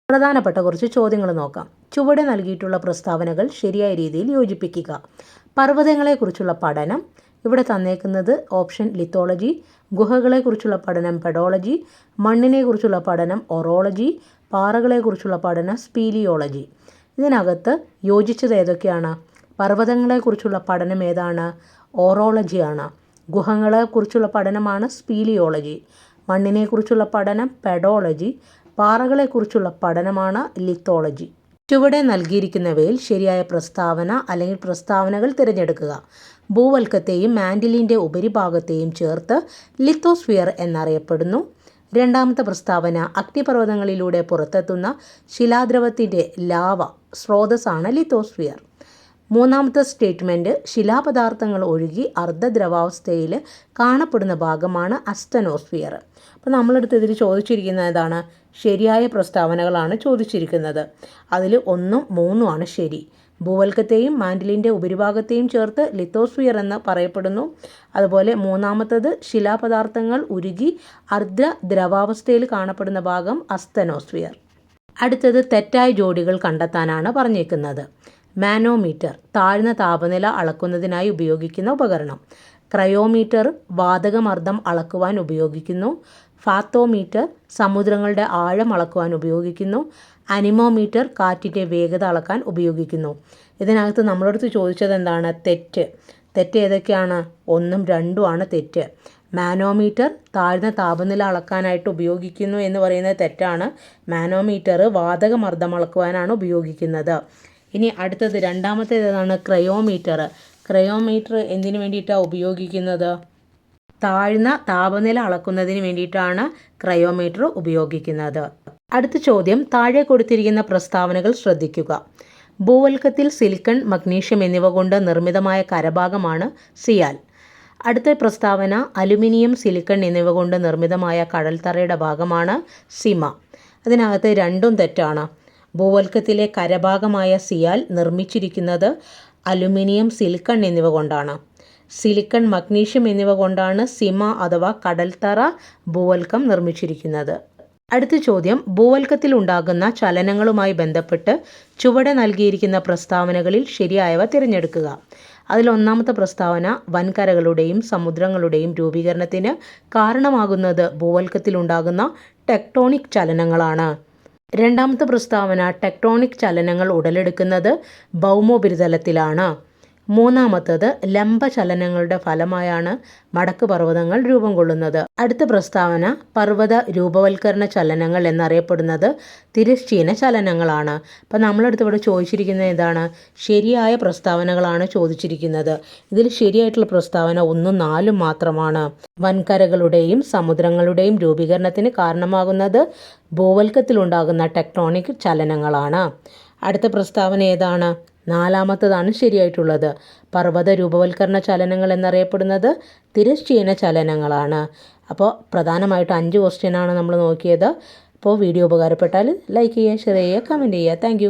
പ്രധാനപ്പെട്ട കുറച്ച് ചോദ്യങ്ങൾ നോക്കാം. ചുവടെ നൽകിയിട്ടുള്ള പ്രസ്താവനകൾ ശരിയായ രീതിയിൽ യോജിപ്പിക്കുക. പർവ്വതങ്ങളെക്കുറിച്ചുള്ള പഠനം, ഇവിടെ തന്നേക്കുന്നത് ഓപ്ഷൻ ലിത്തോളജി. ഗുഹകളെക്കുറിച്ചുള്ള പഠനം പെഡോളജി. മണ്ണിനെക്കുറിച്ചുള്ള പഠനം ഒറോളജി. പാറകളെക്കുറിച്ചുള്ള പഠനം സ്പീലിയോളജി. ഇതിനകത്ത് യോജിച്ചത് ഏതൊക്കെയാണ്? പർവ്വതങ്ങളെക്കുറിച്ചുള്ള പഠനം ഏതാണ്? ഓറോളജിയാണ്. ഗുഹകളെക്കുറിച്ചുള്ള പഠനമാണ് സ്പീലിയോളജി. മണ്ണിനെക്കുറിച്ചുള്ള പഠനം പെഡോളജി. പാറകളെക്കുറിച്ചുള്ള പഠനമാണ് ലിത്തോളജി. ചുവടെ നൽകിയിരിക്കുന്നവയിൽ ശരിയായ പ്രസ്താവന അല്ലെങ്കിൽ പ്രസ്താവനകൾ തിരഞ്ഞെടുക്കുക. ഭൂവൽക്കത്തെയും മാന്റിലിൻ്റെ ഉപരിഭാഗത്തെയും ചേർത്ത് ലിത്തോസ്ഫിയർ എന്നറിയപ്പെടുന്നു. രണ്ടാമത്തെ പ്രസ്താവന, അഗ്നിപർവ്വതങ്ങളിലൂടെ പുറത്തെത്തുന്ന ശിലാദ്രവത്തിൻ്റെ ലാവ സ്രോതസ്സാണ് ലിത്തോസ്ഫിയർ. മൂന്നാമത്തെ സ്റ്റേറ്റ്മെൻറ്റ്, ശിലാപദാർത്ഥങ്ങൾ ഒഴുകി അർദ്ധദ്രവാവസ്ഥയിൽ കാണപ്പെടുന്ന ഭാഗമാണ് അസ്റ്റനോസ്ഫിയർ. അപ്പോൾ നമ്മളെടുത്ത് ഇതിൽ ചോദിച്ചിരിക്കുന്നത് ഏതാണ്? ശരിയായ പ്രസ്താവനകളാണ് ചോദിച്ചിരിക്കുന്നത്. അതിൽ 1ഉം 3ഉമാണ് ശരി. ഭൂവൽക്കത്തെയും മാന്റിലിൻ്റെ ഉപരിഭാഗത്തെയും ചേർത്ത് ലിത്തോസ്ഫിയർ എന്ന് പറയപ്പെടുന്നു. അതുപോലെ മൂന്നാമത്തത്, ശിലാപദാർത്ഥങ്ങൾ ഉരുകി അർദ്ധദ്രവാവസ്ഥയിൽ കാണപ്പെടുന്ന ഭാഗം അസ്തനോസ്ഫിയർ. അടുത്തത് തെറ്റായ ജോഡികൾ കണ്ടെത്താനാണ് പറഞ്ഞേക്കുന്നത്. മാനോമീറ്റർ താഴ്ന്ന താപനില അളക്കുന്നതിനായി ഉപയോഗിക്കുന്ന ഉപകരണം. ക്രയോമീറ്റർ വാതകമർദ്ദം അളക്കുവാൻ ഉപയോഗിക്കുന്നു. ഫാത്തോമീറ്റർ സമുദ്രങ്ങളുടെ ആഴം അളക്കുവാൻ ഉപയോഗിക്കുന്നു. അനിമോമീറ്റർ കാറ്റിൻ്റെ വേഗത അളക്കാൻ ഉപയോഗിക്കുന്നു. ഇതിനകത്ത് നമ്മളടുത്ത് ചോദിച്ചത് എന്താണ്? തെറ്റ് ഏതൊക്കെയാണ്? 1ഉം 2ഉമാണ് തെറ്റ്. മാനോമീറ്റർ താഴ്ന്ന താപനില അളക്കാനായിട്ട് ഉപയോഗിക്കുന്നു എന്ന് പറയുന്നത് തെറ്റാണ്. മാനോമീറ്റർ വാതകമർദ്ദം അളക്കുവാനാണ് ഉപയോഗിക്കുന്നത്. ഇനി അടുത്തത് രണ്ടാമത്തേതാണ് ക്രയോമീറ്റർ. ക്രയോമീറ്റർ എന്തിനു വേണ്ടിയിട്ടാണ് ഉപയോഗിക്കുന്നത്? താഴ്ന്ന താപനില അളക്കുന്നതിന് വേണ്ടിയിട്ടാണ് ക്രയോമീറ്റർ ഉപയോഗിക്കുന്നത്. അടുത്ത ചോദ്യം, താഴെ കൊടുത്തിരിക്കുന്ന പ്രസ്താവനകൾ ശ്രദ്ധിക്കുക. ഭൂവൽക്കത്തിൽ സിലിക്കൺ, മഗ്നീഷ്യം എന്നിവ കൊണ്ട് നിർമ്മിതമായ കരഭാഗമാണ് സിയാൽ. അടുത്ത പ്രസ്താവന, അലുമിനിയം, സിലിക്കൺ എന്നിവ കൊണ്ട് നിർമ്മിതമായ കടൽത്തറയുടെ ഭാഗമാണ് സിമ. അതിനകത്ത് 2ഉം തെറ്റാണ്. ഭൂവൽക്കത്തിലെ കരഭാഗമായ സിയാൽ നിർമ്മിച്ചിരിക്കുന്നത് അലുമിനിയം, സിലിക്കൺ എന്നിവ കൊണ്ടാണ്. സിലിക്കൺ, മഗ്നീഷ്യം എന്നിവ കൊണ്ടാണ് സിമ അഥവാ കടൽത്തറ ഭൂവൽക്കം നിർമ്മിച്ചിരിക്കുന്നത്. അടുത്ത ചോദ്യം, ഭൂവൽക്കത്തിൽ ഉണ്ടാകുന്ന ചലനങ്ങളുമായി ബന്ധപ്പെട്ട് ചുവടെ നൽകിയിരിക്കുന്ന പ്രസ്താവനകളിൽ ശരിയായവ തിരഞ്ഞെടുക്കുക. അതിൽ ഒന്നാമത്തെ പ്രസ്താവന, വൻകരകളുടെയും സമുദ്രങ്ങളുടെയും രൂപീകരണത്തിന് കാരണമാകുന്നത് ഭൂവൽക്കത്തിലുണ്ടാകുന്ന ടെക്ടോണിക് ചലനങ്ങളാണ്. രണ്ടാമത്തെ പ്രസ്താവന, ടെക്ടോണിക് ചലനങ്ങൾ ഉടലെടുക്കുന്നത് ഭൗമോപരിതലത്തിലാണ്. മൂന്നാമത്തത്, ലംബചലനങ്ങളുടെ ഫലമായാണ് മടക്ക് പർവ്വതങ്ങൾ രൂപം കൊള്ളുന്നത്. അടുത്ത പ്രസ്താവന, പർവ്വത രൂപവൽക്കരണ ചലനങ്ങൾ എന്നറിയപ്പെടുന്നത് തിരശ്ചീന ചലനങ്ങളാണ്. അപ്പം നമ്മളടുത്ത് ഇവിടെ ചോദിച്ചിരിക്കുന്നത് എന്താണ്? ശരിയായ പ്രസ്താവനകളാണ് ചോദിച്ചിരിക്കുന്നത്. ഇതിൽ ശരിയായിട്ടുള്ള പ്രസ്താവന 1ഉം 4ഉം മാത്രമാണ്. വൻകരകളുടെയും സമുദ്രങ്ങളുടെയും രൂപീകരണത്തിന് കാരണമാകുന്നത് ഭൂവൽക്കത്തിലുണ്ടാകുന്ന ടെക്ടോണിക് ചലനങ്ങളാണ്. അടുത്ത പ്രസ്താവന ഏതാണ്? നാലാമത്തതാണ് ശരിയായിട്ടുള്ളത്. പർവ്വത രൂപവൽക്കരണ ചലനങ്ങൾ എന്നറിയപ്പെടുന്നത് തിരശ്ചീന ചലനങ്ങളാണ്. അപ്പോൾ പ്രധാനമായിട്ട് 5 ക്വസ്റ്റ്യനാണ് നമ്മൾ നോക്കിയത്. അപ്പോൾ വീഡിയോ ഉപകാരപ്പെട്ടാൽ ലൈക്ക് ചെയ്യുക, ഷെയർ ചെയ്യുക, കമൻറ്റ് ചെയ്യുക. താങ്ക്